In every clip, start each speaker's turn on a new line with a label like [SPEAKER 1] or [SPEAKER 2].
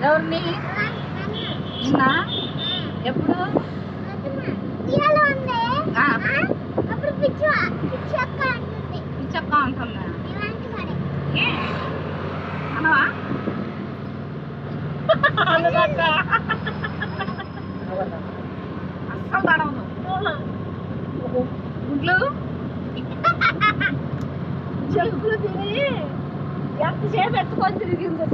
[SPEAKER 1] ఎవరిని? నిన్న ఎప్పుడు? పిచ్చక్క అంటుందా? అనవా? అస్సలు తడవదు గుడ్లు చెప్పులు తిని ఎంతసేపు ఎత్తుకొని తిరిగింది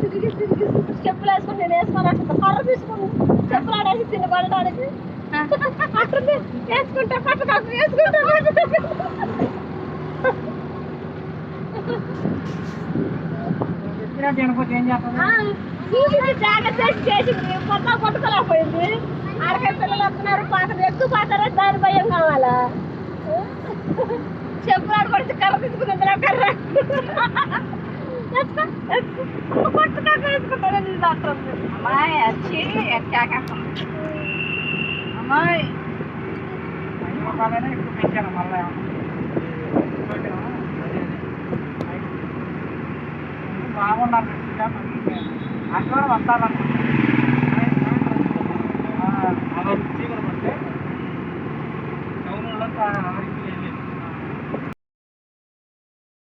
[SPEAKER 1] చెప్పులు వేసుకొని నేను వేసుకోవాలంటే కర్ర తీసుకుని చెప్పులు ఆడేసి తిని పడడానికి అట్టుంది వేసుకుంటా పట్టుకాకు వేసుకుంటా జాగ్రత్త చేసింది మొత్తం పట్టుకోలేకపోయింది. ఆడకాయ పిల్లలు వస్తున్నారు పాత్ర ఎక్కువ పాతారా దాని భయం కావాలా చెప్పులు ఆడుకొచ్చి కర్ర తీసుకుని కర్ర అమ్మాయి వచ్చి ఎక్కాకేస్తుంది అమ్మాయి ఎక్కువ పెంచాను మళ్ళీ బాగున్నారు అక్కడ వస్తాను